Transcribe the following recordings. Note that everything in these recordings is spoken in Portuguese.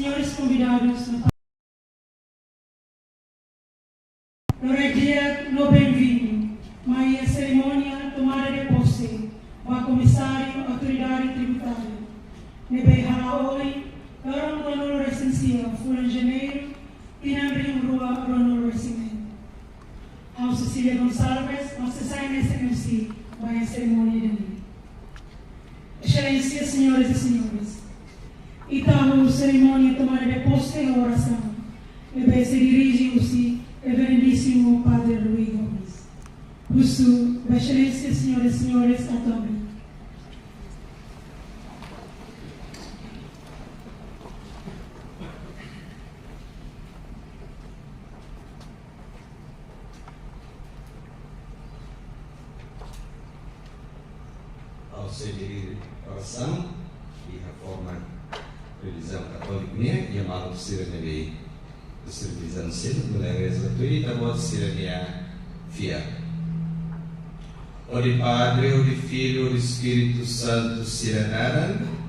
senhores convidados, no dia no bem-vindo, mas a cerimônia tomada de posse, o comissário, autoridade tributária, nebe halaoi, orang ronol resensia, fulan janeiro, tinambring rua ronol resimento. Ao Cecília Gonçalves, nossa sai nesse MC, vai a cerimônia de mim. Excelências, senhoras e senhores, Itaú, cerimônia tomada de posse e oração. Nebe se dirige-se Reverendíssimo Padre Luís Gomes. Russo, Excelências, senhoras e senhores, atome. Ao seguir a oração e reforma religião católica e a mal de Servidão sendo mulher gratuita pode ser minha fia. O de Padre, o de Filho, o de Espírito Santo serenaram.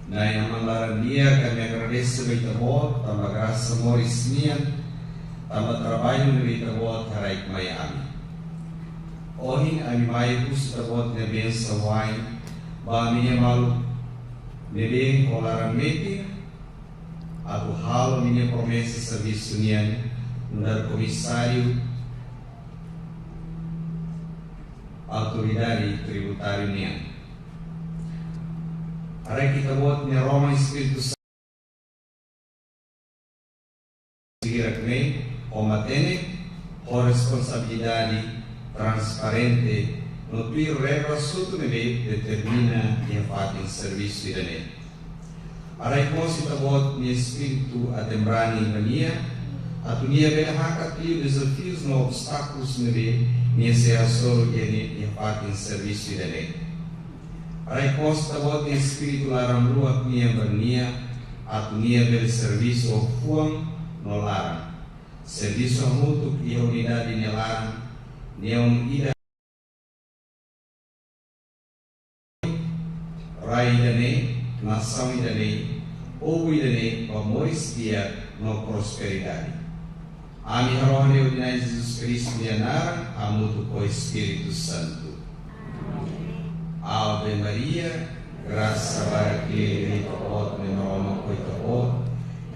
Na inamanlaramia que me agradece muito amor, tama graça amor isminha, tama trabalho muito amor tarai Miami. Ohin ami mai bus tabot ne benção wine, ba minha malu nebe olaramete. Aku hal minha promessa serviço nian no comissário autoridade tributária nian. Arai kita buat ni Roma Espírito Santo seguir aqui o matene com responsabilidade transparente no tuir regra suto nebe determina e fatin serviço idane. Arai posi tabot ni espírito atembrani mania, atunia belahaka tio desafios no obstáculos nele, ni serasor e parte em serviço dele. Arai posi tabot ni espírito laram rua nia bernia, atunia bel serviço o fuang no laram. Serviço mutu e unidade ni laram, ni ida rai dane, nação idane, ou idane, amores dia no prosperidade. Ami harone udinai Jesus Cristo dianaram, amuto com Espírito Santo. Ave Maria, graça para que ele tabot ne Roma coi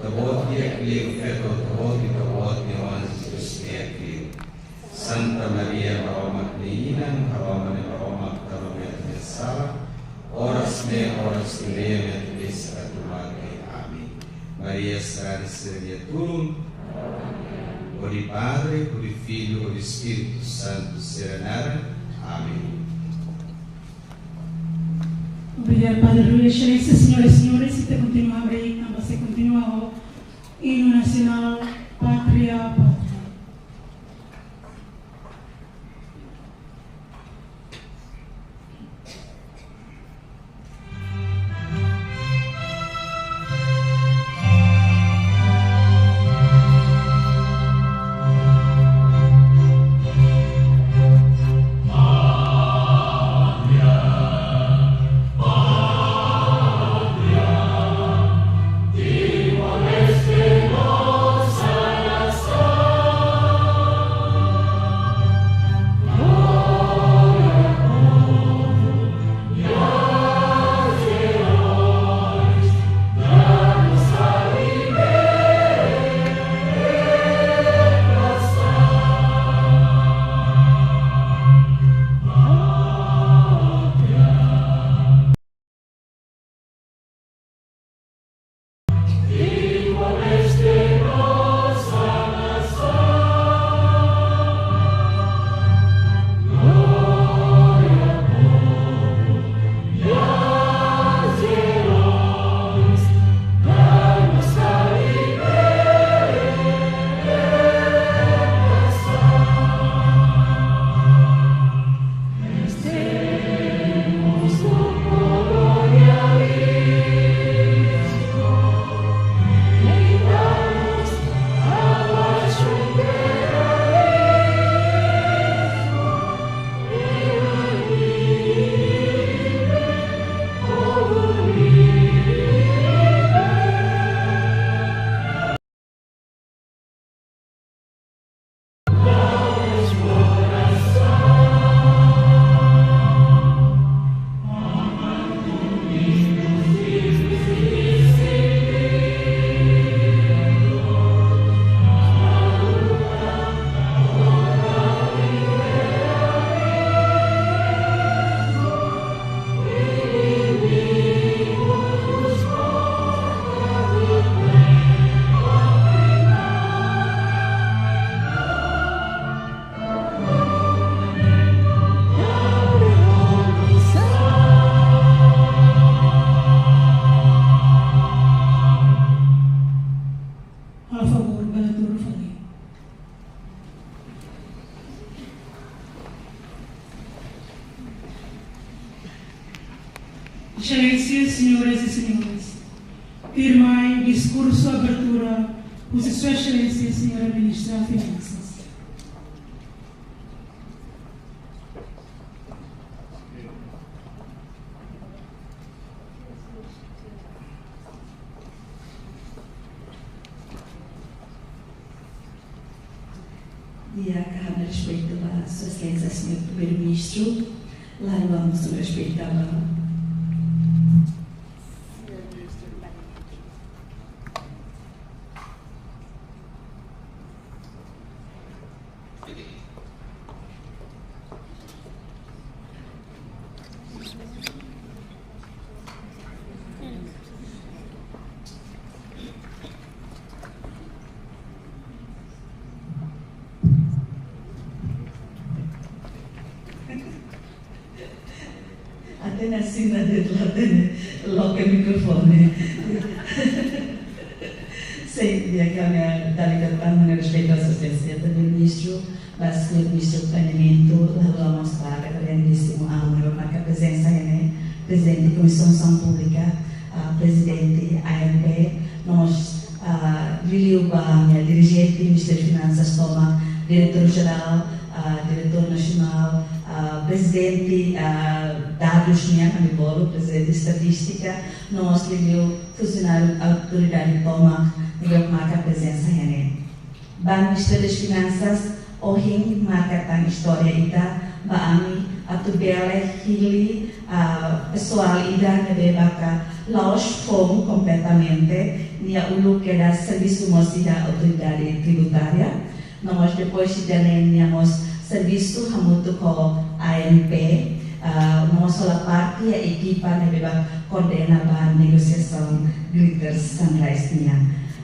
tabot dia que feto tabot e tabot ne Jesus que Santa Maria Roma Neina, Roma ne Roma taromet ne sala. Horas que leem desse atuale. Amém. Maria será de servir turum. O de Padre, o de Filho, o de Espírito Santo serenaram. Amém. Obrigado, Padre Luís. Excelências, senhoras e senhores, se te continuar aí, você continua o hino nacional Pátria, Pátria. Patria, firmar o discurso de abertura por Sua Excelência, Senhora Ministra das Finanças. Dia kami respeito a Sua Excelência, Senhor Primeiro-Ministro, lalu vamos respeitar até na cena de logo o microfone. Sim, dia kami dari datang respeito a Sua Excelência Primeiro-Ministro, Senhor Ministro do Planeamento, lalu vamos para a grandíssimo amo, marca presença né, Presidente da Comissão de Ação Pública, Presidente ANP, nós Liliu Bahia, dirigente do Ministério das Finanças, toma Diretor-Geral, Diretor Nacional, Presidente dados minha Camibolo, Presidente de Estatística, nós Liliu, funcionário Autoridade Toma, melhor marca presença né. Banco Ministério das Finanças, Ohing marca tang história ida, Baami, Atubele, Hili, pessoal ida nebebaka, Laos fomos completamente, nia ulu que era serviço moço da autoridade tributária, nós depois de temos serviço hamutu com ANP, nós a parte a equipa nebeba coordena a negociação Greater Sunrise nia.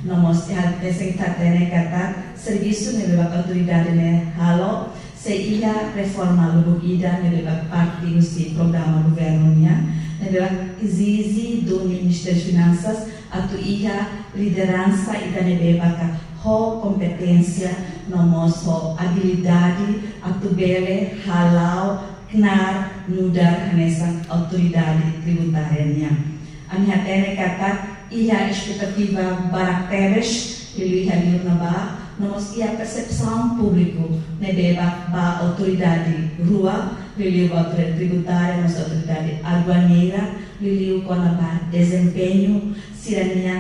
Nós temos kata serviço nebeba autoridade ne halo, seia reforma lubuk ida nebeba parte do programa governo nia, nebeba exige do Ministério das Finanças atu ia liderança ida nebeba ho competência, nosso habilidade, atubele, halau, knar, nudar, nessa autoridade tributária. A minha tene kata, ia expectativa barakteres, ele ia naba, nós ia percepção público, nebeba ba autoridade rua, ele ba autoridade tributária, nossa autoridade aduaneira, ele com a desempenho, sirania,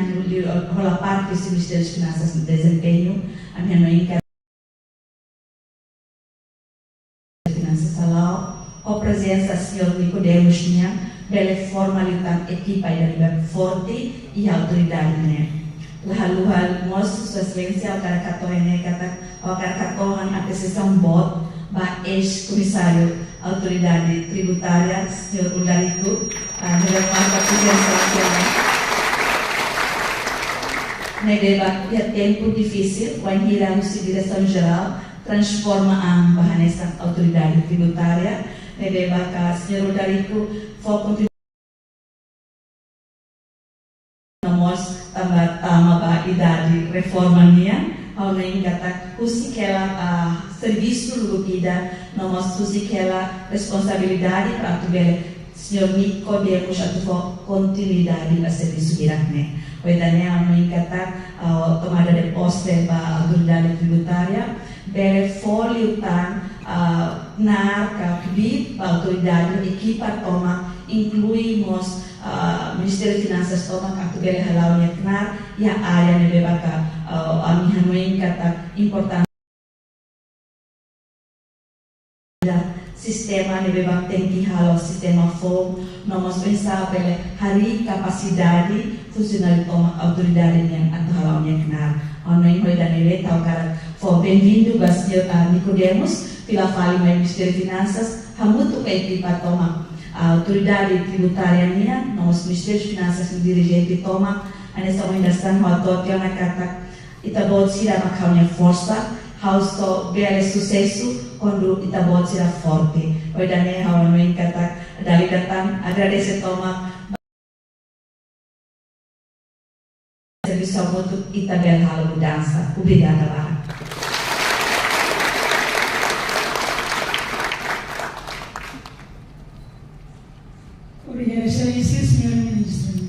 rola parte do Ministério das Finanças no desempenho, a minha noinha Finanças Salau, a presença do Senhor Nicodemos tinha, bela formalidade, equipa e forte e autoridade, né? Lalu nós, Sua Excelência, o cara katohan a sessão bot, ba ex-comissário autoridade tributária, Senhor Udarico, melhor presença no debate é tempo difícil, quando iramos a direção geral, transforma a bahanesa autoridade tributária, no debate a Senhor Udarico, foco nós tama idade reforma minha, ao nem kata kusikela serviço lugida, nós kusikela responsabilidade para tu ver Senhor Nicodemos atu continuidade da serviço irakne. Wedane ao nem kata tomada de posse para autoridade tributária, bele folio tan na kabit para autoridade equipa toma incluímos Ministério de Finanças toma katubele halau yaknar ya área nebebaka amihanuin kata importante sistema nebebak tengki halau sistema FOM nomos pensabele hari capacidade funcionário toma autoridade yang atau halau yaknar anoin hoi dan ele tau karat for bem-vindo Senhor Nicodemos pela fali mai Ministério de Finanças hamutu equipa toma a autoridade tributária minha, nós Ministério das Finanças no dirigente toma a nessa organização o adote na kata itabot sira makaunya força hausto bele sucesso quando itabot sira forte oidane hawanui kata dali datang agradece toma serviço muito itabel halo mudança obrigada Barra. Obrigada, Excelência, Senhora Ministra.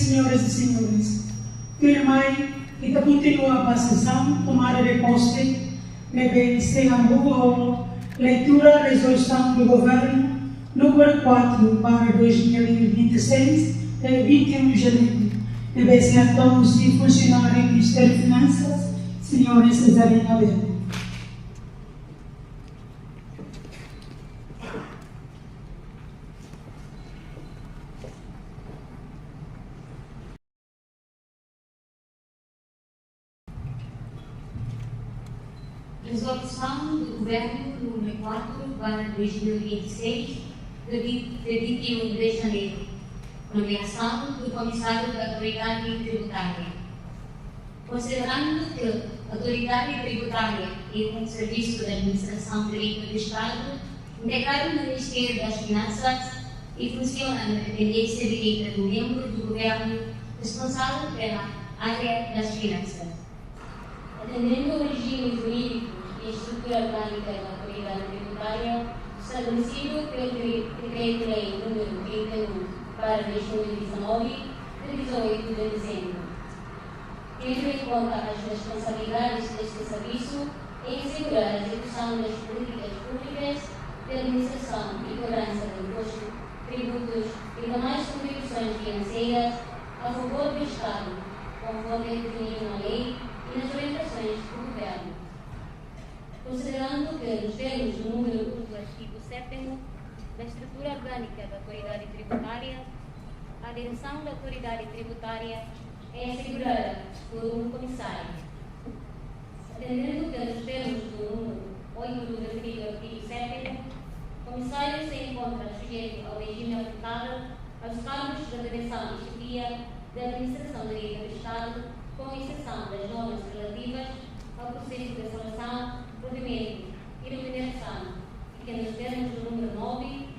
senhoras e senhores, minha mãe, que continua a sessão, tomada de posse, me encerrando leitura da resolução do Governo número 4 para 2026, de 21 de janeiro. Deve ser todos e funcionários do Ministério de Finanças, senhores Cesarina Belo. Resolução do Governo número 4/2026, de 21 de janeiro. Nomeação do Comissário da Autoridade Tributária. Considerando que a Autoridade Tributária é um serviço da Administração Direta do Estado, integrado no Ministério das Finanças e funciona na dependência direta do membro do Governo responsável pela área das finanças. Atendendo ao regime jurídico e estrutura orgânica da Autoridade Tributária, estabelecido pelo Decreto-Lei número 31/2019, de 18 de dezembro. Tendo em conta as responsabilidades deste serviço em assegurar a execução das políticas públicas de administração e cobrança de impostos, tributos e demais contribuições financeiras a favor do Estado, conforme definido na lei e nas orientações do Governo. Considerando que, nos termos do número 1 do artigo 7º da estrutura orgânica da Autoridade Tributária, a direção da Autoridade Tributária é assegurada por um comissário. Atendendo que, nos termos do número 8 do referido artigo 7º, o comissário se encontra sujeito ao regime aplicável aos cargos da direção e chefia da Administração Direta do Estado, com exceção das normas relativas ao processo de seleção, provimento e remuneração, e que, nos termos do número 9,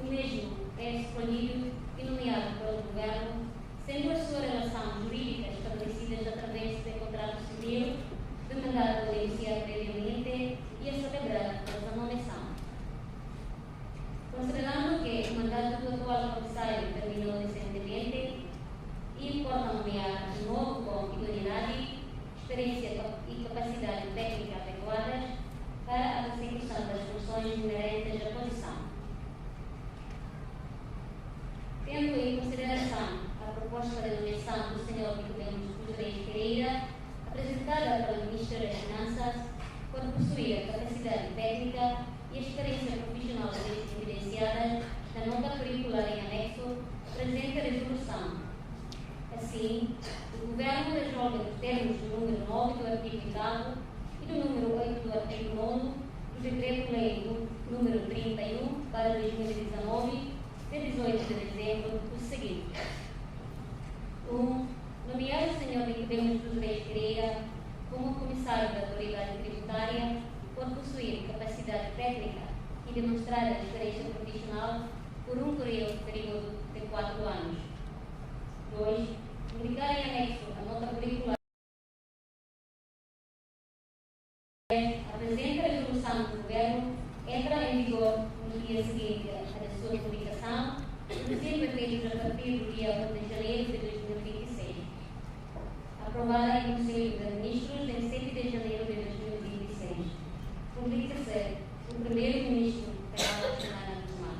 o mesmo é escolhido e nomeado pelo Governo, sendo a sua relação jurídica estabelecida através de contrato civil, de mandato iniciado previamente e a celebrar a nomeação. Considerando que o mandato do atual comissário terminou recentemente e importa nomear de novo com idoneidade, experiência e capacidade técnica adequadas para a execução das funções inerentes à posição. Tendo em consideração a proposta de nomeação do Sr. Nicodemos Cruz Reis Pereira, apresentada pelo Ministro das Finanças, por possuir a capacidade técnica e a experiência profissional evidenciadas na nota curricular em anexo, apresenta a resolução. Assim, o Governo resolve nos termos do número 9 do artigo 8º e do número 8 do artigo 9 do Decreto-Lei número 31/2019, de 18 de dezembro, o seguinte: 1. Nomear o Sr. Nicodemos Cruz Reis Pereira como Comissário da Autoridade Tributária por possuir capacidade técnica e demonstrar a experiência profissional por um período de 4 anos. 2. Indicar em anexo a nota curricular. Apresenta a resolução do Governo, entra em vigor no dia seguinte à sua publicação, sendo efeitos a partir do dia 1 de janeiro de 2026. Aprovada em Conselho de Ministros em 7 de janeiro de 2026. Publica-se o Primeiro-Ministro pela semana do Mar.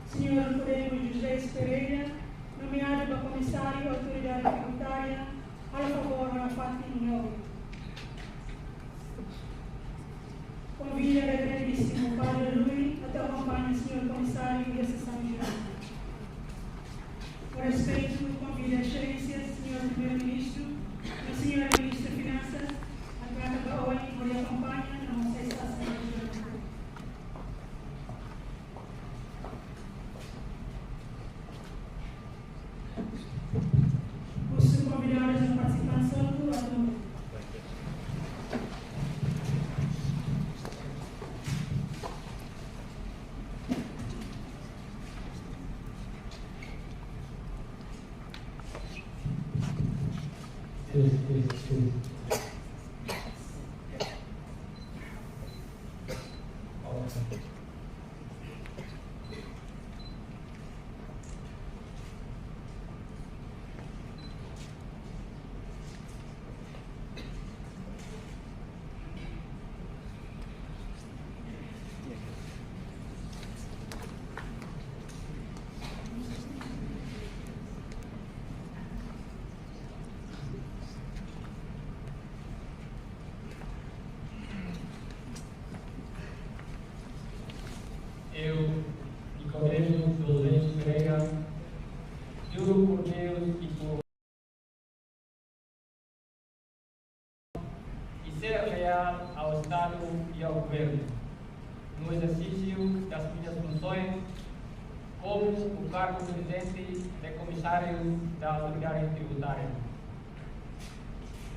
Senhor Nicodemos Cruz Reis Pereira, nomeado para Comissário da Autoridade Tributária, a favor da Fatima. Convida o Reverendíssimo Padre Rui até acompanhar o Senhor Comissário e a sessão geral. Por respeito, convido a Excelência, Senhor Primeiro-Ministro e a Senhora Ministra de Finanças, a Clara Baoi, por lhe acompanhar na nossa sessão geral. Os convidados a participação do ator. Eu, Nicodemo Dolente Pereira, juro por Deus e por e ser leal ao Estado e ao Governo, no exercício das minhas funções como o cargo presidente de comissário da Autoridade Tributária.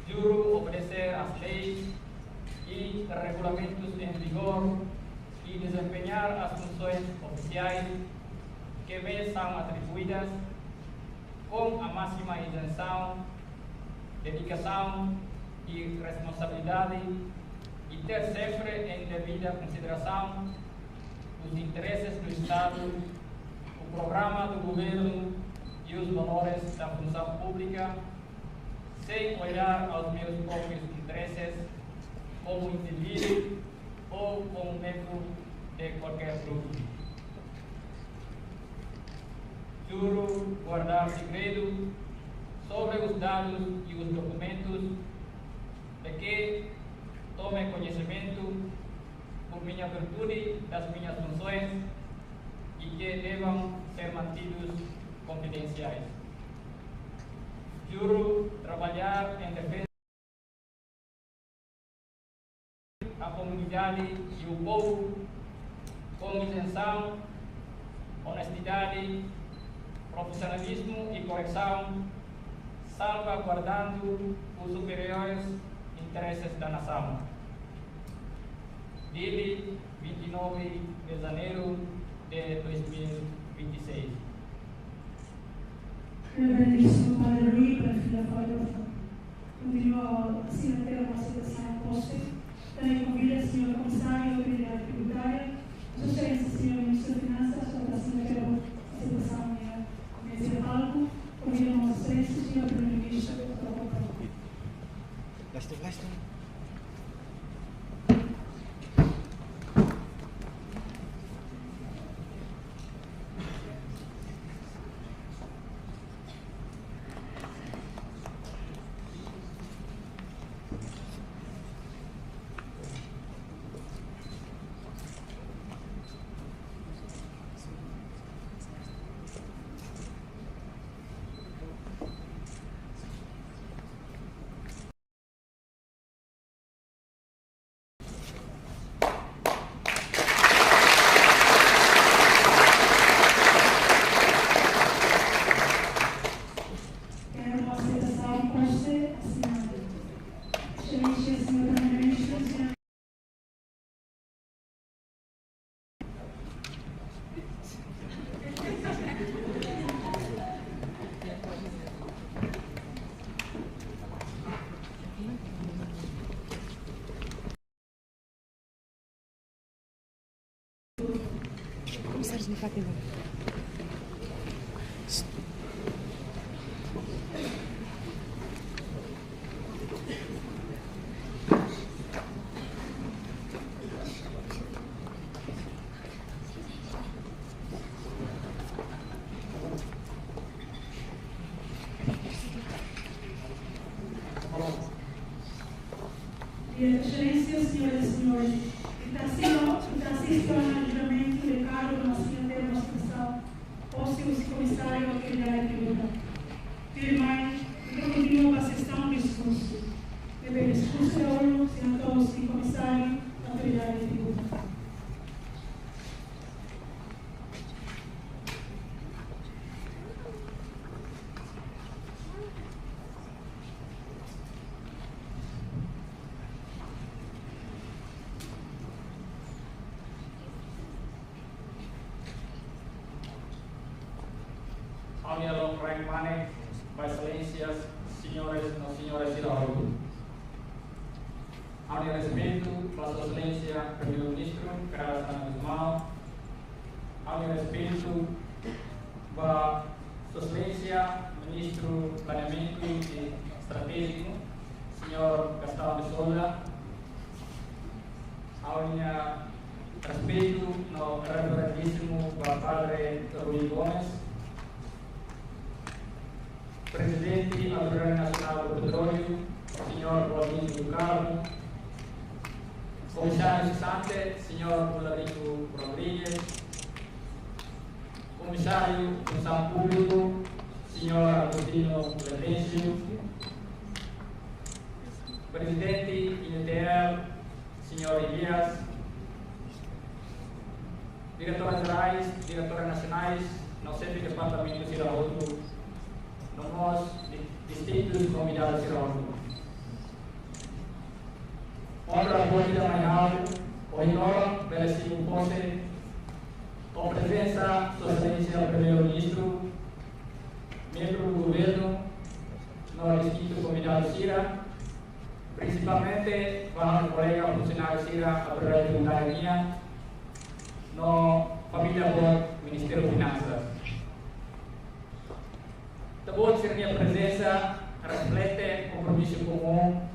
Juro obedecer às leis e regulamentos em vigor e desempenhar as funções oficiais que me são atribuídas com a máxima isenção, dedicação e responsabilidade e ter sempre em devida consideração os interesses do Estado, o programa do governo e os valores da função pública, sem olhar aos meus próprios interesses como indivíduo ou como membro de qualquer grupo. Juro guardar segredo sobre os dados e os documentos de que tome conhecimento por minha virtude das minhas funções e que devam ser mantidos confidenciais. Juro trabalhar em defesa a comunidade e o povo com isenção, honestidade, profissionalismo e correção, salvaguardando os superiores interesses da nação. Dele, 29 de janeiro de 2026. Reverendíssimo Padre Rui, para filha Fábio, continua assim a ter uma citação posta. Também convida a senhora comissária da Autoridade Tributária, Sua Excelência, senhor Ministro de Finanças, para assim a ter uma citação nesse palco. Convida a Vossa Excelência, senhor Primeiro-Ministro, para o palco. Comissários de Fátima. Excelência, senhoras e senhores, assisto ao julgamento de cargo da Senhora da Administração, posse comissário da Autoridade Tributária. Firmai, que continua a sessão de discurso. Deve discurso de ouro, senadores e comissário da Autoridade Tributária. Aunialong Rank Mane, Excelências, senhores e senhoras cidadãos. Ao respeito, Vossa Excelência, Primeiro-Ministro, Carlos Ana Guzmão, ao respeito, Vossa Excelência, Ministro do Planeamento e Estratégico, Senhor Gastão de Souza, ao respeito, no reverendíssimo Padre Rui Gomes, Presidente da Autoridade Nacional do Petróleo, Senhor Vladimir do Carmo, Comissário Cessante, Senhor Ularico Rodrigues, Comissário de Função Público, Senhor Agostino Letencio, Presidente INTL, Senhor Elias, Diretoras Gerais, Diretoras Nacionais, no centro de departamento de Siraúdo, nos distintos convidados de Siraúdo. Honra a voz da manhã, o honor, belíssimo posse, com presença, Sua Excelência Primeiro-Ministro, membro do governo, no distinto convidado Sira, principalmente para o colega funcionário Sira, a Autoridade Tributária minha, no família do Ministério de Finanças. Também ser minha presença reflete compromisso comum.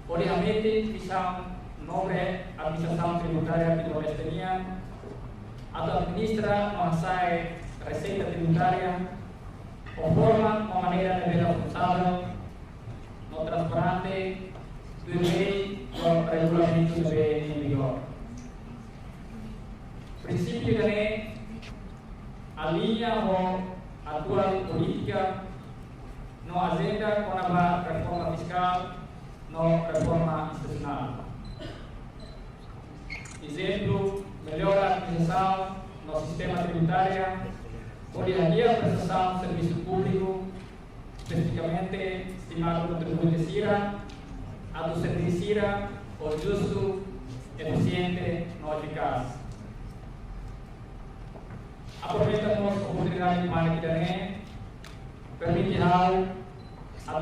Obviamente, visão nobre administração tributária de Nordestania, administra nossa receita tributária, conforma uma maneira de ver responsável, no transparente, do lei do regulamento do bem em vigor. Princípio de alinha a atual política no agenda com a reforma fiscal, no reforma institucional. Exemplo, melhora a administração no sistema tributário, melhoria a prestação de serviço público, especificamente estimado contribuinte CIRA, a do serviço CIRA, o justo, eficiente, no eficaz. Aproveitamos a oportunidade de Maniquirané, permitirá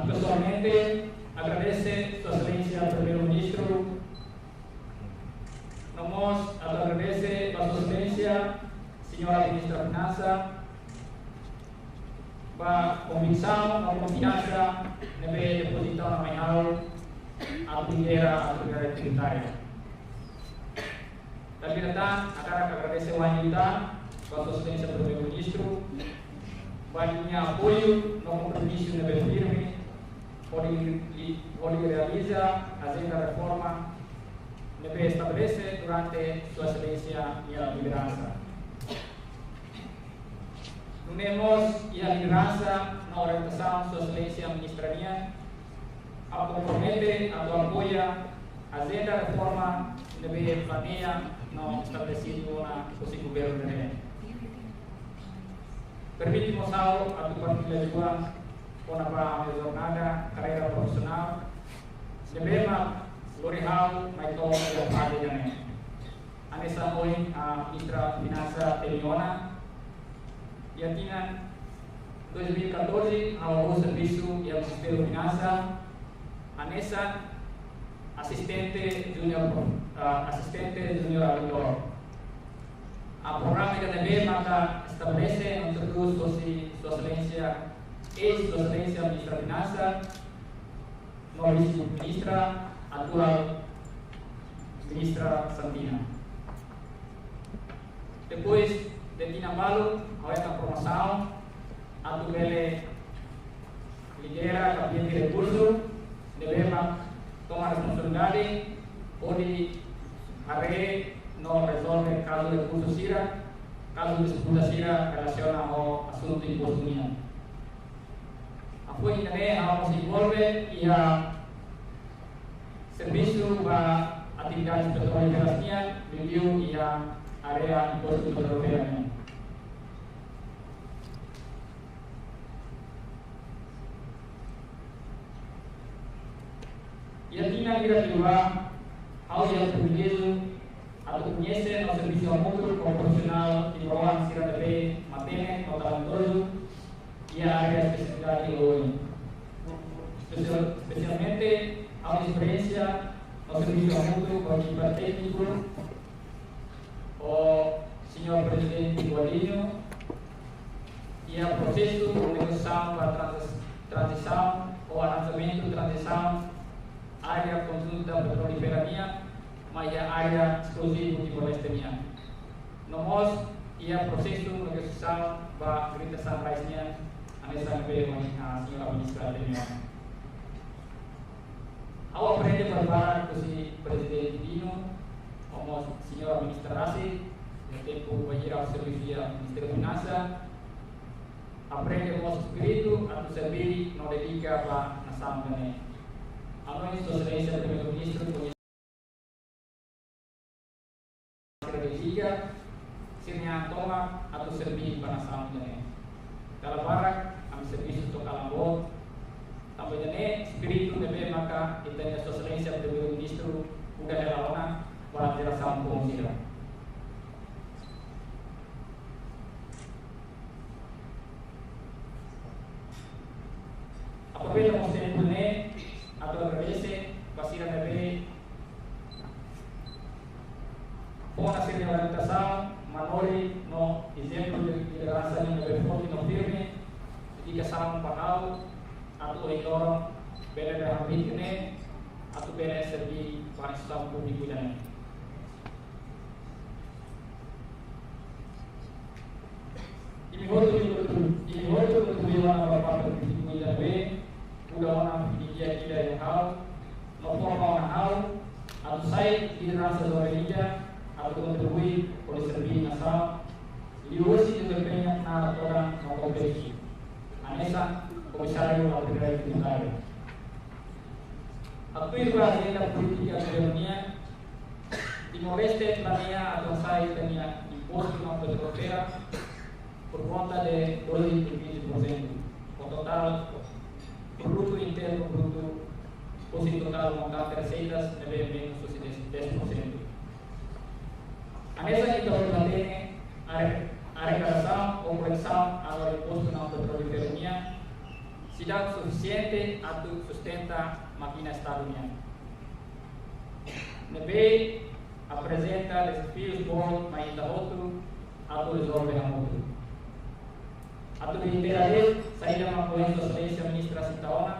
pessoalmente agradece Sua Excelência Primeiro-Ministro, nos agradece Vossa Excelência, Senhora Ministra da Finança, a convicção, a confiança que deve depositar na manhã a primeira autoridade tributária. Da verdade, agradece o Anilda, Vossa Excelência Primeiro-Ministro, para apoio no compromisso de firme, onde realiza a agenda da reforma que estabelece durante Sua Excelência e a liderança. Unimos e a liderança na orientação Sua Excelência Ministraria a compromete a tua apoia a agenda da reforma que planeia no estabelecido na governo de Permite-nos a tu partilha de tua com a jornada, carreira profissional, devemos glorificar mais todo o trabalho também. Anessa hoje a ministra Finança Teriona, e tinha 2014 ao serviço e ao Ministério de Finanças, Anessa assistente junior auditor. A programa que também estabelece introduz Sua Excelência Sua Excelência Ministra de Finanças, no vice-ministra, atual ministra Santina. Depois de Tinambalo, a esta promoção, a tu ele lidera a campanha de recurso, devemos tomar responsabilidade, onde a rede não resolve caso de recurso CIRA, caso de disputa CIRA relaciona ao assunto de imposto união. Apoio também vamos envolver e a serviço para atividades petrolíferas review e a área de imposto petrolífero. E a Tina Virativa, ao dia privilégio, a tu conhece no serviço mútuo como profissional de programa CIRA TV, mantém no talentoso e a área de especialidade de hoje. especialmente a uma experiência no serviço mútuo com a equipa técnico, o senhor presidente Guarinho, e o processo de negociação para transição ou arranjamento de transição área conjunta petrolífera, mas a área exclusiva de Timor-Leste. Nós e o processo de negociação para a Grita Sunrise a nessa nível a senhora ministra de ao aprender a trabalhar com o presidente Dino, como a senhora ministra Rassi, no tempo vai ir ao serviço do Ministério da Finanças, aprende o nosso espírito a servir não dedica para a nação também. A nós, a excelência do primeiro-ministro, dedica se minha toma a servir para a nação também. Dalam barak, kami serviço do Calambó, também também espírito de maka kita a sua excelência do primeiro-ministro udah relawan para a geração comunista. Apabila você punya atau agradece pasira nebe com a série de orientação manori no exemplo de liderança de nebe forte no firme ketika sang pahau atau endorong bela dalam ini atau bela sergi para Islam publik dan ini hotu tujuan apa publik dan udah orang dia yang hal, lapor orang hal, atau saya di rasa doanya, atau kontribui oleh serbi nasab, diusi desempeña na orang mau kompetisi. Anesa komisario autoridad tributaria. Actuir para agenda política de Unión, Timor-Leste planea atau saya tenía impuesto na petrolera por conta de 2,15%, con total Produto Interno Bruto, o se total montante de receitas deve menos de 10%. A mesa que tem a arrecadação ou correção ao imposto na petrolífera se dá o suficiente a sustentar a máquina estadunidense. Nebe apresenta desafios bons, mas ainda outro a resolver a outro. A tu inteira saída uma coisa da excelência ministra Sintaona,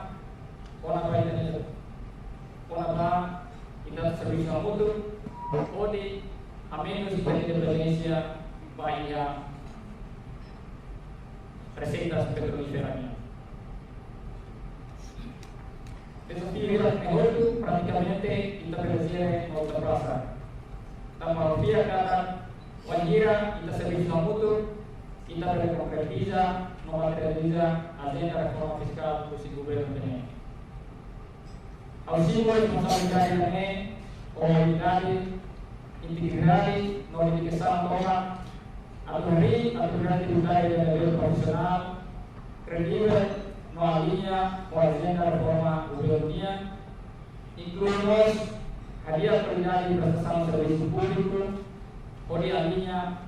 com a vai ter com a vai ainda serviço a outro, onde a menos de independência vai a receitas petrolíferas. Desafio negócio praticamente interpretar na outra praça. Também via cada wanjira kita serviço a outro kita concretiza, não materializa a agenda reforma fiscal do governo também. Ao símbolo de responsabilidade também, comunidade, integridade, notificação toma, autoridade tributária de nível profissional, credível, não alinha com a agenda reforma governo, incluímos hadiah qualidade de prestação de serviço público, onde alinha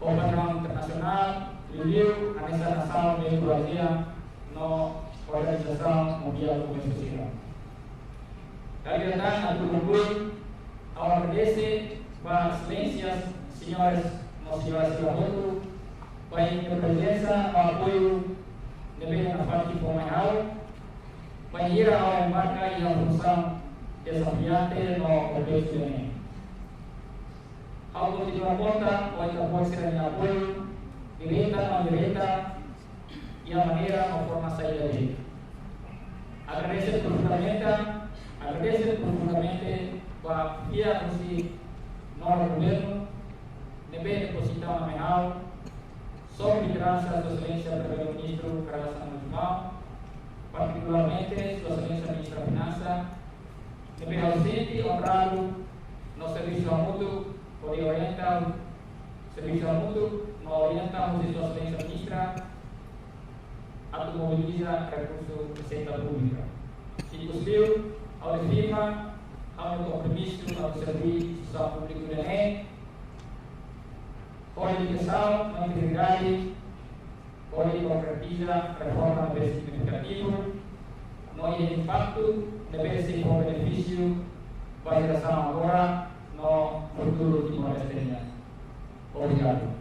o padrão internacional, review a nessa nação de Brasil na Organização Mundial do Comércio Social. Kalian atau kumpul awal berdesi para excelências, senhores, senhoras e senhores, para a presença, o apoio de na parte comunal, para ir ao embarque e a função desafiante no contexto de ao continuar conta, o ainda pode ser em apoio, direta, não direta, e a maneira, a forma saída dele. Agradeço profundamente para via esse novo governo, deve depositar uma real, sob liderança da excelência do primeiro-ministro Carlos Samuel, particularmente sua excelência ministra da Finanças, deve ausente honrado no serviço mútuo, pode orientar serviço mútuo, no orientamos de sua excelência ministra a mobilizar recursos de receita pública. Se possível, ao firma, há compromisso ao serviço público de ENE, com a educação, a integridade, onde concretiza reforma significativa, no impacto deve ser com benefício para a geração agora no futuro de Timor-Leste. Obrigado.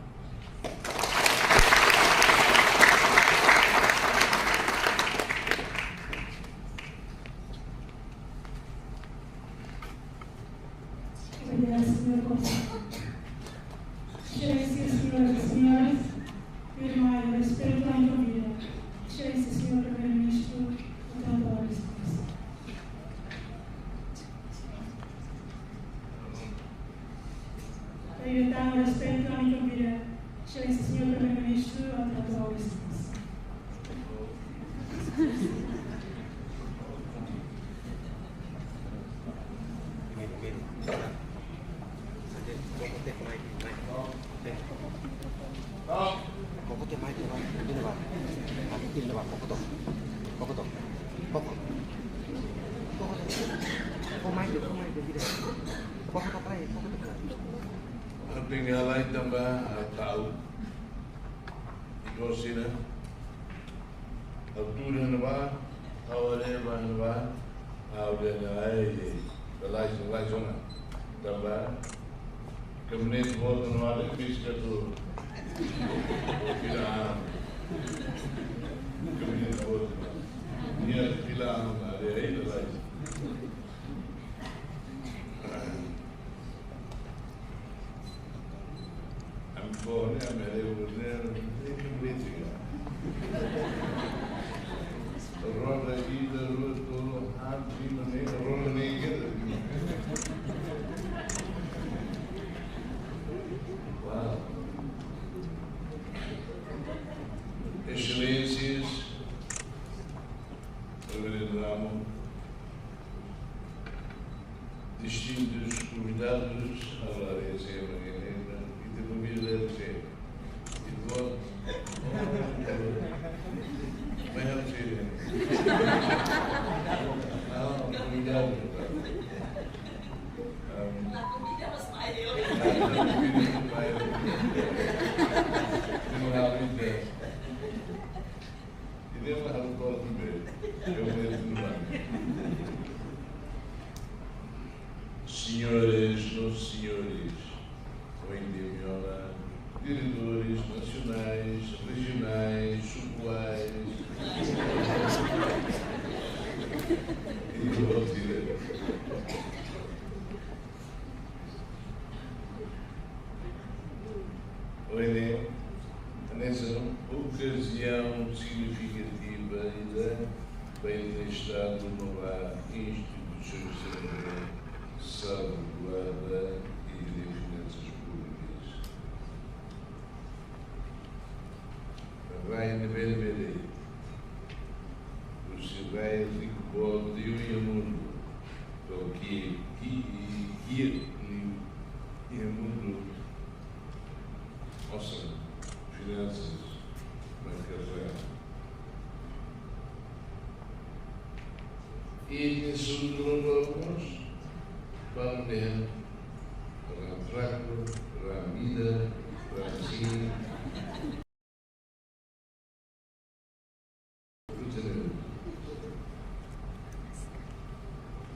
Obrigada, Sr. Conselheiro. Excelências, senhoras e senhores, Irmã, espero que não vida. Excelência, Sr. Primeiro-Ministro, o tempo da resposta. Então, espero que não vida. Excelência, Sr. Primeiro-Ministro, o tempo da resposta. Tinggalai tambah tahu itu sini altura nova awalnya nova awalnya ai belai zona tambah kemudian volta nova bisa tu tidak kemudian volta dia tidak ada ini lagi. Borne a mere urner que política. Roda ida todo prima negra roda negra. Uau. Excelências, Reverendo Ramo, distintos convidados, a Maria Negra e de família deve ser. E de voto, bem a ser. Não, convidado. A comida was my Senhoras, nossos senhores, diretores nacionais, regionais, sucuais e outros direitos. Olhem, nessa ocasião significativa e da bem-estar numa institucionalidade salvaguarda e de finanças públicas. Vai de ver o Silveira Rico de um mundo, o que é mundo, nossa, finanças, bancaria. E nesse vamos para o trago, para a vida, para a ensino.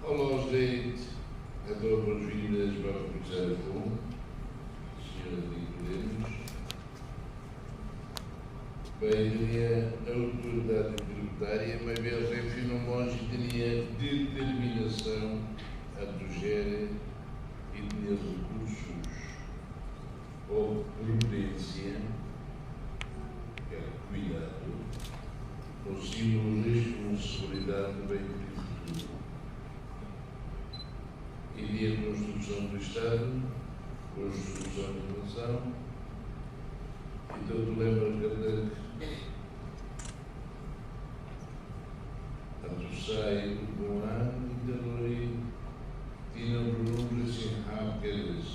Olá, gente, a todas as vindas, vamos começar com Senhora de Podemos. Bem, a autoridade tributária, uma vez refinamos e tinha determinação a proger e tinha recursos ou prudência, que era cuidado, possível responsabilidade do bem do futuro. E de construção do Estado, construção da nação, e todo lembra que a sai do bom ano e da lei tinha volume assim rápidas,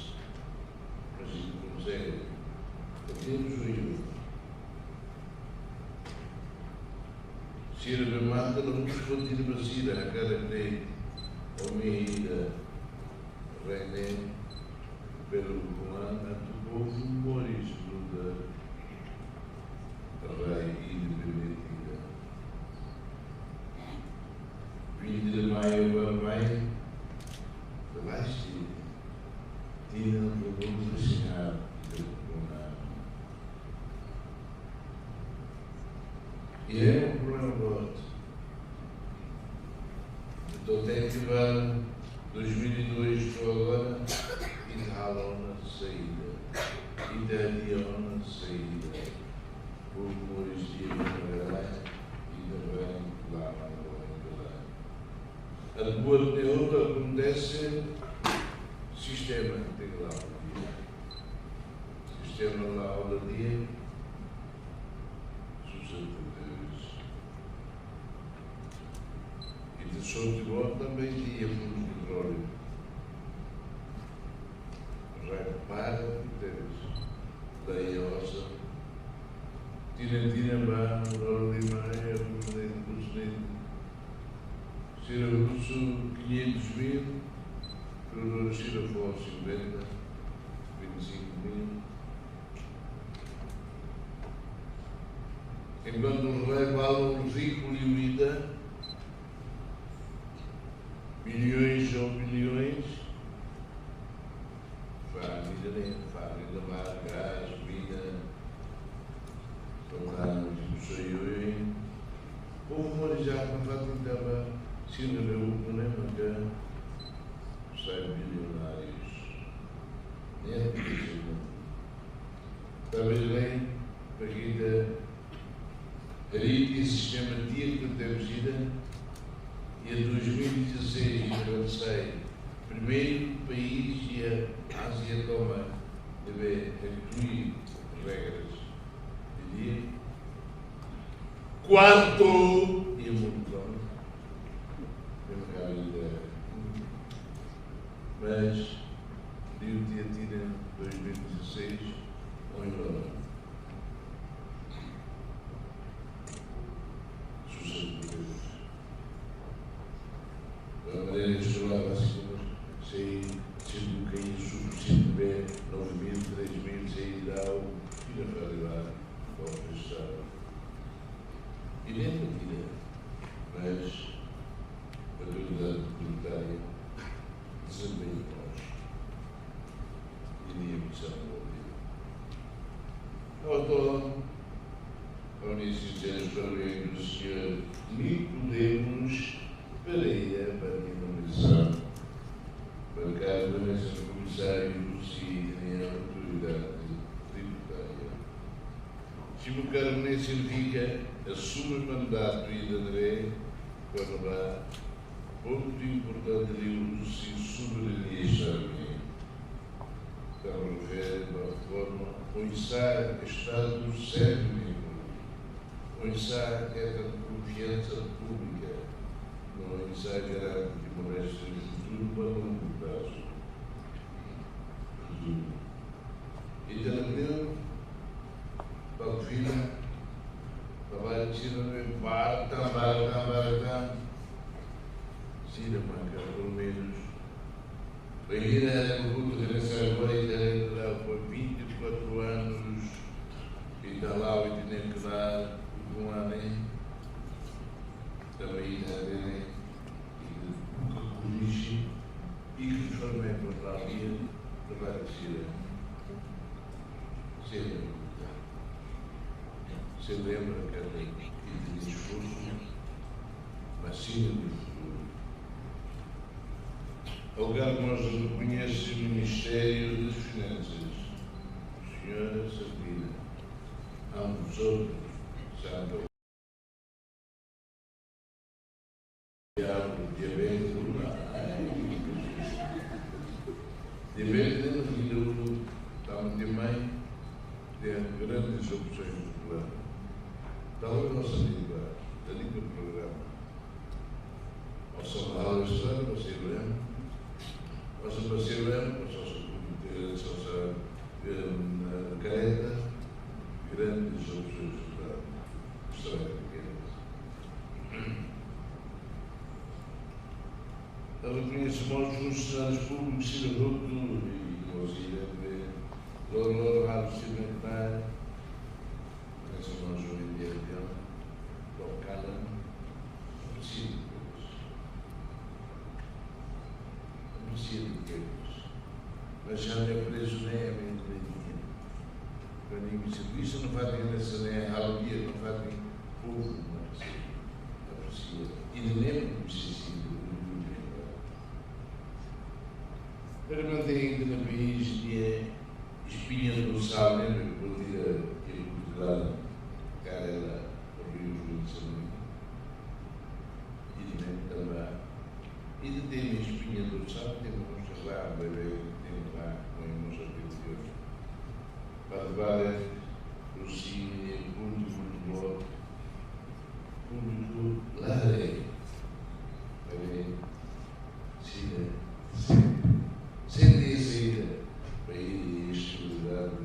mas não consegue. Temos o eu. Se ele me manda, não nos pode ir vacina, a cada lei, ou meia, reine, pelo bom ano, a tu povo moris, luta, a rei independentida. E é um problema forte. Então tem que levar 2002 estou agora e Italona saída. Italiana saída. Por Maurício de Magalhães e também lá na Bolonha. A boa de outra acontece sistema tem lá o dia. Sistema lá o dia. E de Soutebon também tinha muito petróleo. Repara, daí a nossa Tira Mão, Lolimaia, Cira Russo, 500 mil, Cruzeiro Cira Foz, 50, 25 mil. Enquanto o relé vale um rico e o IDA, milhões ou bilhões, família, mar, gás, vida, tornados e saiu. Houve uma já na Fátima estava sendo meu problema que sai bilionários. Nem é possível. Talvez bem, para que ali esse sistema tinha que ter sido e em 2016 lancei primeiro país e a Ásia toma deve incluir regras de dia. Quarto e a montão. Mas eu tinha tido em 2016 um enorme. A maneira de estudar vacinas, sei sendo que isso precisa ver 9 mil, 3 mil, sei dar o que na realidade pode prestar. E nem mentira, mas a autoridade tributária desempenha nós. E nem a missão do autor, ao início de anos do Sr. Nicodemos Pereira, para finalizar, para cada vez o comissário do CID e a autoridade tributária. Se o cargo significa assume mandato e de André, quando vá, ponto importante livro do CID soberania exame. Então, refere a uma forma, onde Estado serve, onde é a confiança pública. Não exagerar que molesta o futuro para longo prazo. E também, para o filho, trabalho de cinema, barata, cinema, pelo menos. A Irina era o culto de nessa agora, por 24 anos, e está lá, e tem que dar um ano. Também e que formei por lá dia para ser se lembra que era de discurso, mas sim do futuro. O lugar que nós reconhece o Ministério das Finanças, Senhora Sabina, ambos outros, Santo Diabetes é filho da mãe, tem grandes opções do plano. Então, a nossa língua, a língua do programa. Nossa palavra história, você lembra? Nossa parceira, nossa careta, grandes opções do plano. História pequena. Eu reconheço muitos funcionários públicos, cidadãos e auxílio de Loro Raro Cimentar, essa nós hoje em dia tocada, aprecio de Deus. Mas já não é preso nem a mente nem dinheiro. Para mim, isso não vai ter nessa nem a alegria, não vai ter povo aprecia e lembra que se sinta muito bem. Para manter ainda no país que é espinha dorsal, lembra que eu vou tirar aqui Portugal, cara ela, o Rio de Janeiro, e de também. E de ter uma espinha dorsal, temos lá, bebê, temos lá, com a nossa Deus. Para levar o cine, público, lá é, sem saída, para ir a estabilidade,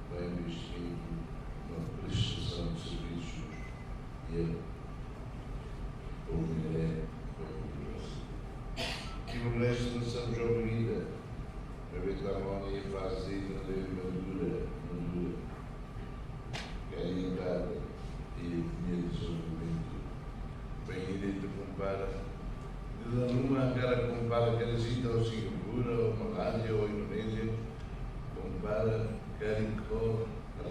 para investimento, na prestação de serviços e a mulher, e o resto nós estamos obrigados a ver que a mão e a fase madura, carinhada e dinheiro de desenvolvimento. Bem, ele compara, de uma cara compara cada sítio ou Singapura, ou Malásia, ou Indonésia, compara Caricó,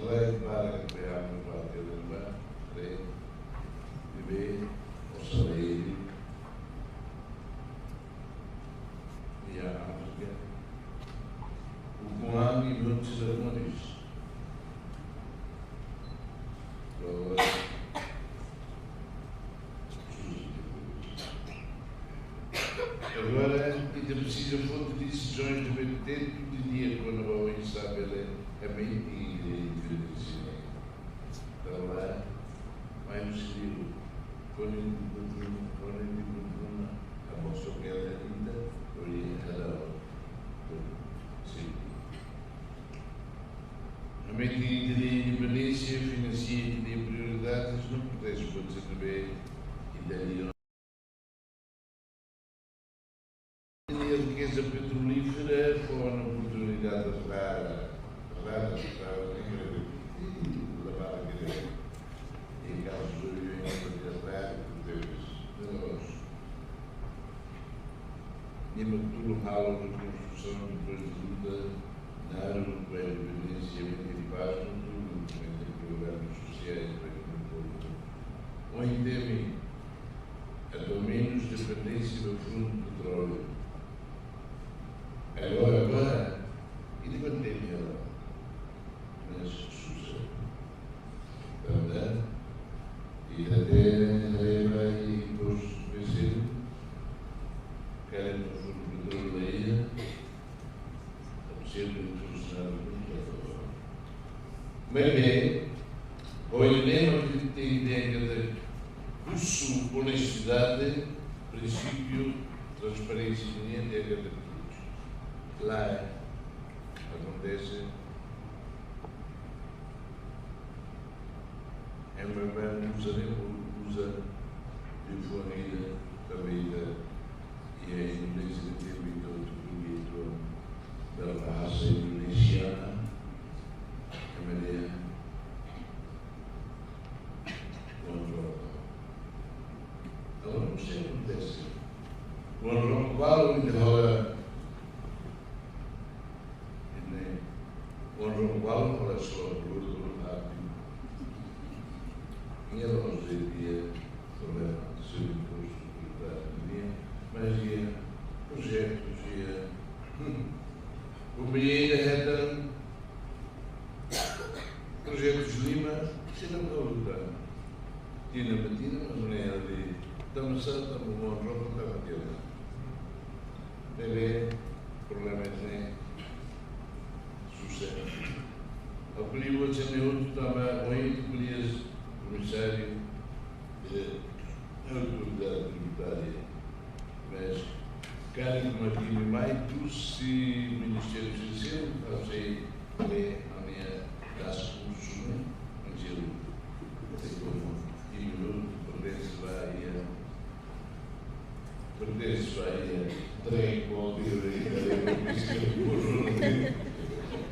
Rei para que veamos no Parque da Irmã, Rei, Bebê, ou Sabeiro, e a África, o Coam e muitos harmonios. Agora, ainda precisa fonte de decisões de meio tempo de dia quando vão estabelecer a mente e então lá, vai no estilo, quando a moça que ela ainda orientará. Sim. A mente de independência financia e de prioridades não protege o CNB e daí a riqueza petrolífera com a oportunidade rara, lavar a cadeira. Em casos de aviões para raro, Deus. E Maturo ralo de construção depois de luta na área europeia de independência e paz, no programas sociais para o povo. Ou em termos, a menos dependência do fundo de petróleo. Agora, e de pandemia lá, mas sucede. Verdade? E até vai imposto de vencer, querem no fundo de petróleo da ilha, sendo funcionário muito mas bem, o Heleno tem ideia de curso, honestidade, princípio, transparência e ideia de lá acontece é uma irmã usa de família também e a Indonésia tem todo da raça indonesiana a maneira agora não sei o que acontece quando qual então qual olha só do rápido e ela não seria problema de ser imposto da economia, mas ia projetos, ia como ainda era projetos de Lima, se não estou lutando. Tinha batida, mas não era de estamos certos, estamos bom roupa, está batida. Bebê, problema é sucesso. A película de Janeiro estava oito polias comissário de autoridade tributária, mas cada uma aqui no meio, se o Ministério Judiciário, não sei, a minha das cursos, mas ele tem como ignorou, pertence a trem com o livro e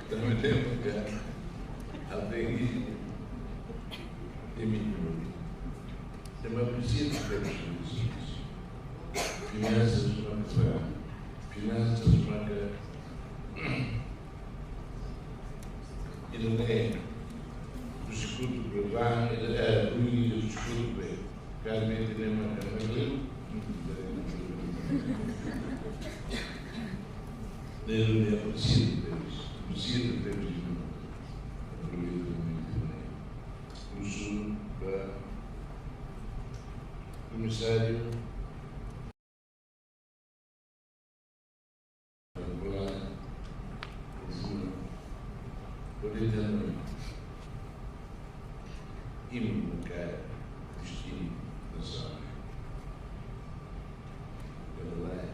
também tem cá. Alguém tem mínimo. Tem uma precisa de serviços. Finanças marca. discuto Brazan, Rui discuto bem. Realmente nem mais canal. Ele é preciso deles, o sul para o comissário orientando e marcar destino da sala. Pela lei.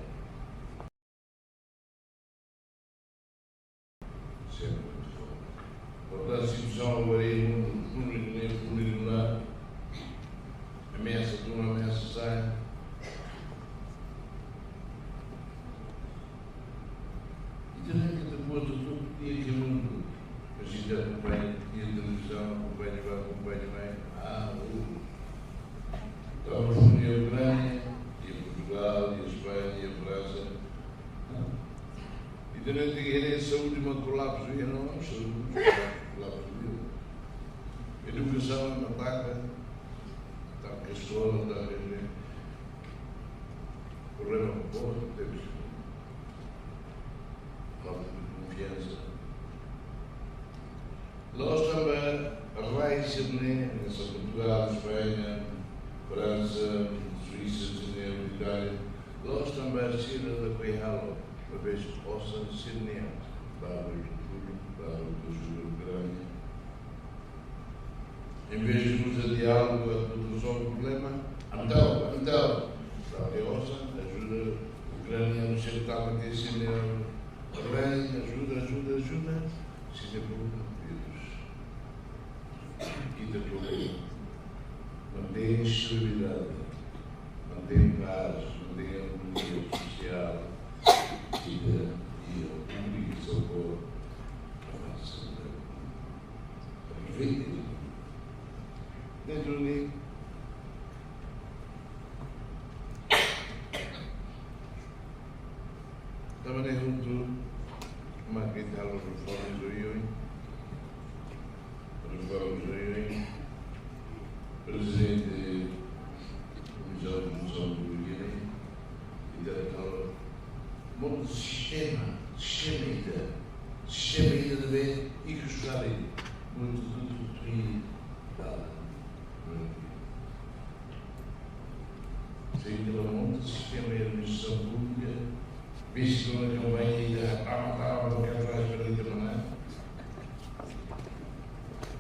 Sempre muito forte. Portanto, a situação agora é um lá, ameaça de uma ameaça sai. E também que depois de tudo, e aqui mundo. A gente acompanha, e a televisão acompanha bem. Estamos em Ucrânia, e em Portugal, e em Espanha, e em França. E durante a guerra, a saúde uma colapso, e não é saúde, colapso de educação é uma placa, está com a escola, está a ver. O problema é bom, temos falta de confiança. Nós também, a Raixa, nessa Portugal, Espanha, França, Suíça, Itália, nós também ser da Coihalo, uma vez que possa ser neto, para o futuro, para o ajuda Ucrânia. Em vez de nos diálogo, a resolução do problema, então, para a Deosa, ajuda a Ucrânia no centro a ter ser neto, ajuda, se depois. E da problema. Mantém estabilidade, mantém paz, mantém harmonia social e a pública de socorro. Aproveitem. Dentro de mim. Também junto uma guitarra reforma do Ioi. Presidente da Comissão do Guiné e da monte sistema ainda de ver e que estarem muito de Sei que o monte sistema e administração pública, visto que na campanha ainda estava no que atrás para a Itamanã.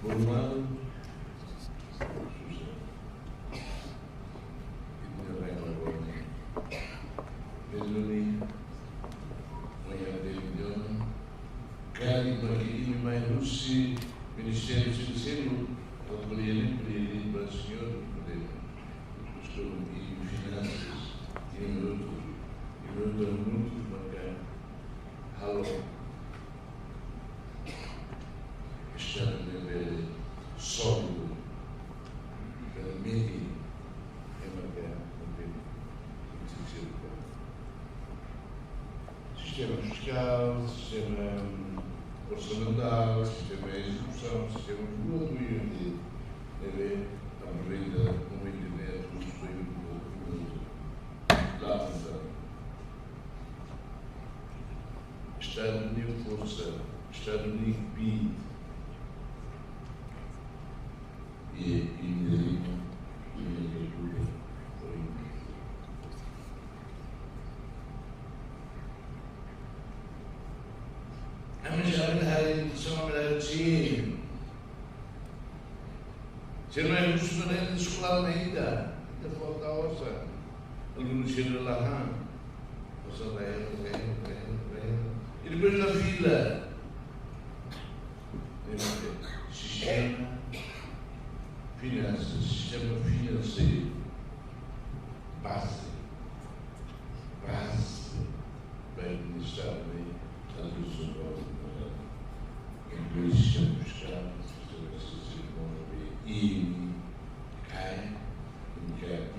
Por um lado, Ministério Financeiro, autonomia para o senhor, estou em finanças, e minuto muito bacana. Alô, estamos a ver sólido, realmente é bacana, sistema fiscal, sistema orçamental, sistema de execução, sistema de tudo e deve abrir uma internet do espelho do lado. Estado Unido força, Estado Unido PIB e Inderino e Agricultura. Se não é justo, não é escolar ainda falta a ossa. Alunos chegam lá, ossa vai, e depois na fila. Sistema finanças, sistema financeiro, base para administrar bem a solução em dois sistemas fiscais, e cai, e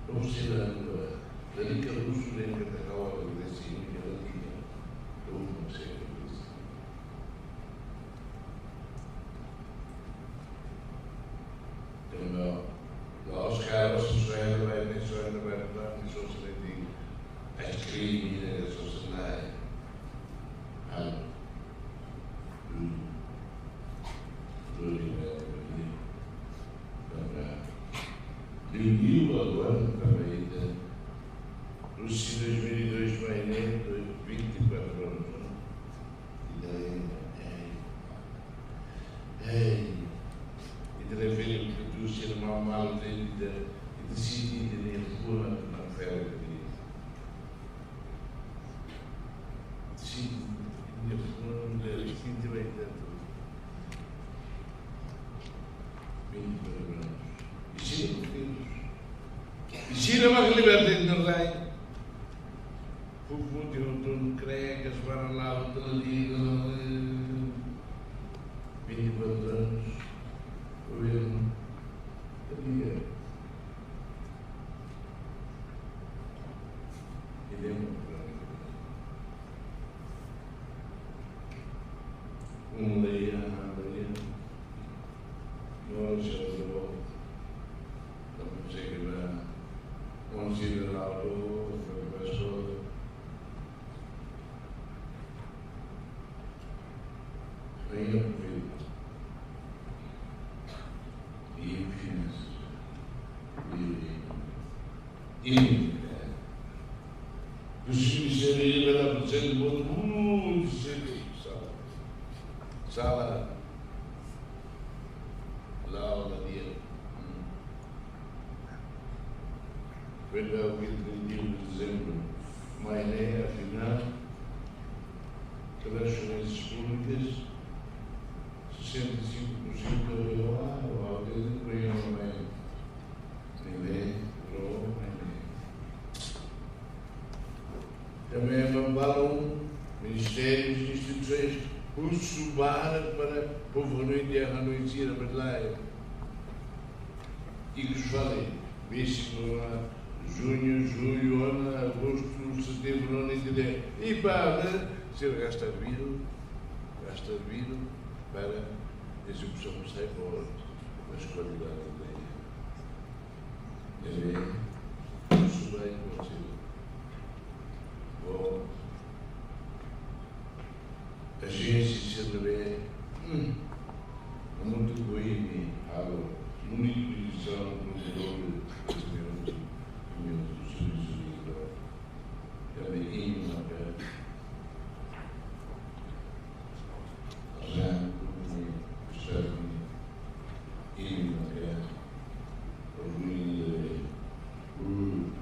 vamos ser da rica luz que acaba de acontecer. ini dengan selesai. Hal Liu agora também Rússia 2002 mainé 24 anos. E daí e daí veio que tu ser mal de decidir de Lisboa na feira de sim, não der sim de bem tanto. 24 anos. E China mag liberdade no rei. O mundo não crê que para lá o teladido 24 anos. O governo havia. E deu leia, nós já levou. Não sei que vai considerar o professor. Venha por vida. E finanças. E os ministérios da presença do mundo sala lá aula dia pela o 31 de dezembro mainé afinal transferências públicas 65% ao dedo ninguém também mandaram ministérios e instituições o subar para o povo noite a noite a verdade e que os falei junho, julho, ano, agosto, setembro, ano e para ser gastar vida para a execução do cyborg das qualidades da ilha. Isso vai acontecer. Bom, a agência de CDB é muito boa e há monitorização do valor do serviço de também na pé. Já está e na pé. O ruim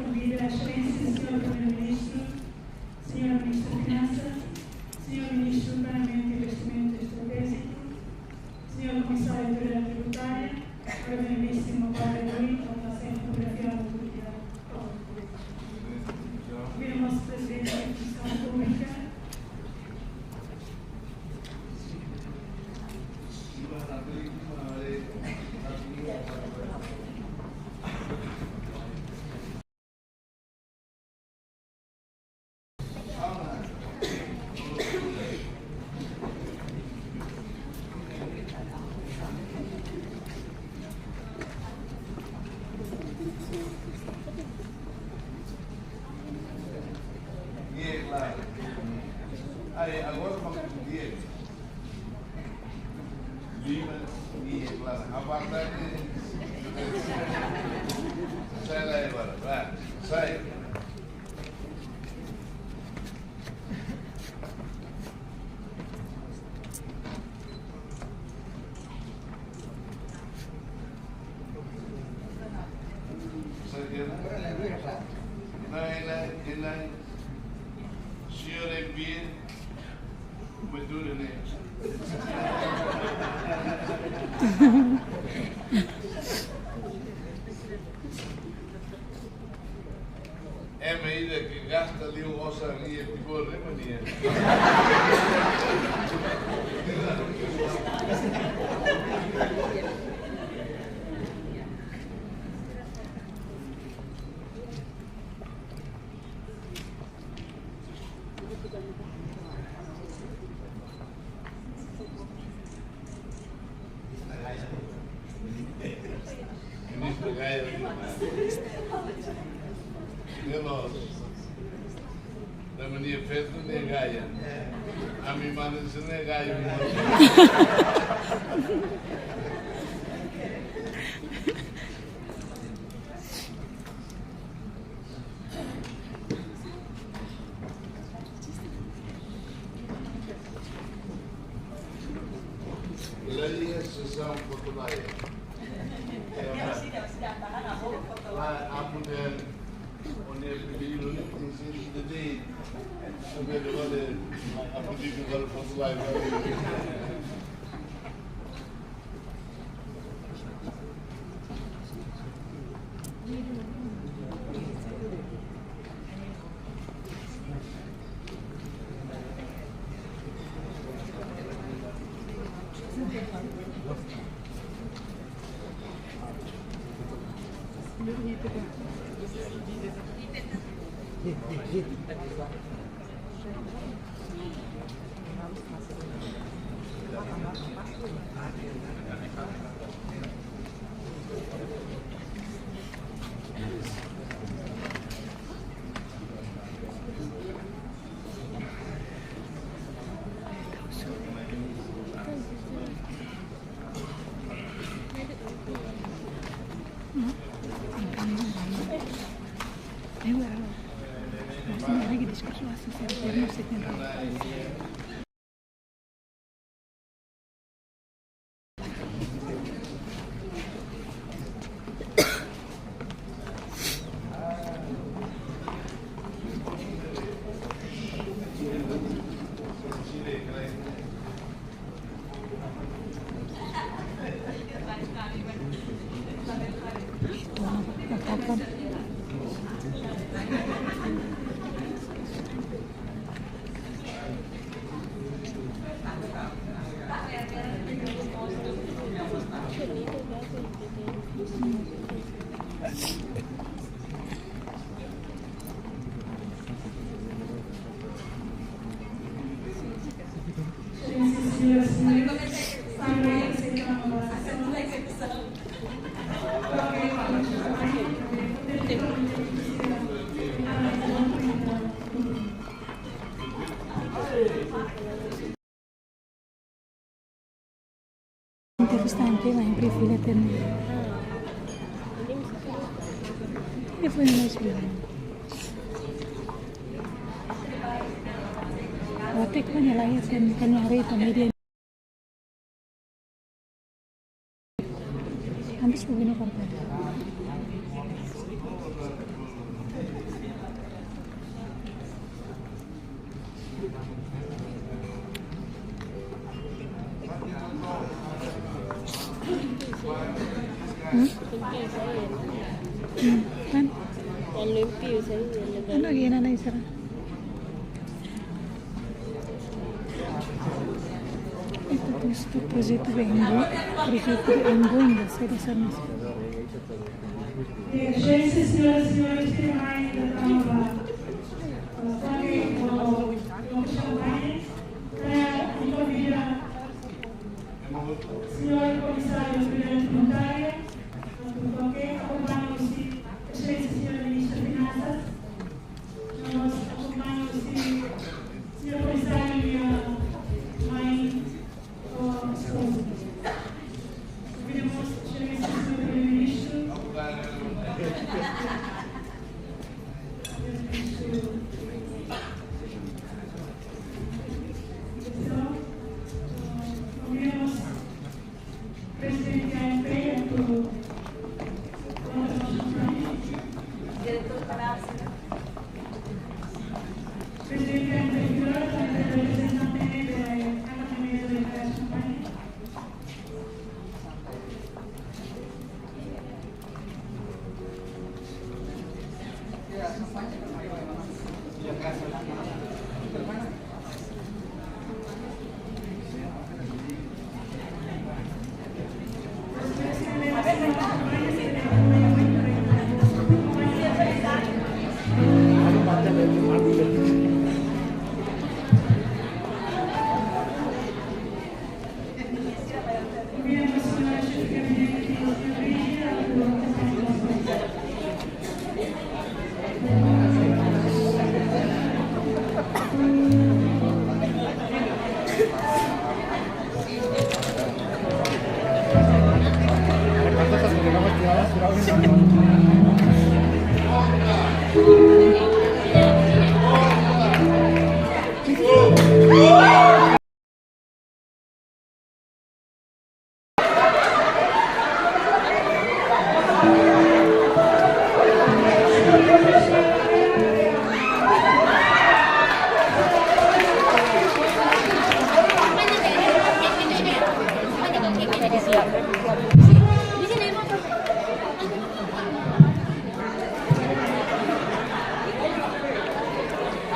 convido a excelência, senhor primeiro-ministro, senhora ministra de Finanças, senhor ministro do Planeamento e Investimento Estratégico, senhor comissário da Autoridade Tributária, reverendíssimo Padre Luís, que está sempre fotografiado na autoridade. Convido o nosso presidente da Comissão Pública. Agora vamos pedir. Viva e é claro. A verdade sai lá agora, vai, sai. Não, senhor é bem, mas dura nem. É a medida que gasta ali o vosso ali, tipo a remania. Ministro Gaia, de nós, da mania festa não é Gaia. A minha mãe disse não é Gaia. Lei é sessão portuária. Lá a mulher, onde é pedido, tem sido de saber agora a pedir que agora portuária. Lagi diskusi musiknya. Intervistante lá em perfil até eu fui mais bem. Até que quando ela ia ter kanyari também Antes begini korban. Kan? Ano gina na isa? Ito questo progetto vengo, sei da sana. Excelência, senhoras e senhores tribunais da Câmara, vamos chamar para convidar o senhor comissário tributário, acompanhamos a excelência senhora ministra de Finanças, nós acompanhamos o senhor comissário e a mãe esposa. Convidamos a excelência senhor primeiro-ministro. Presidente AMP, Presidente AMP, representante de Academia de Campaña.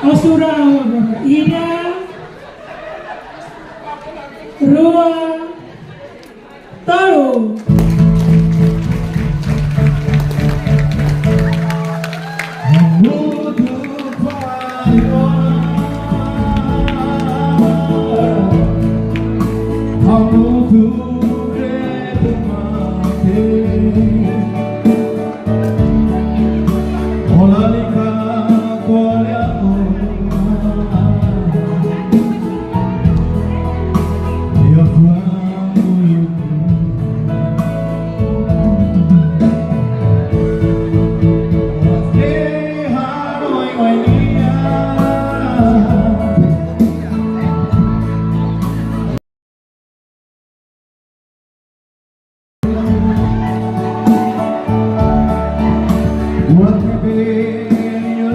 Osura Ida Rua Taru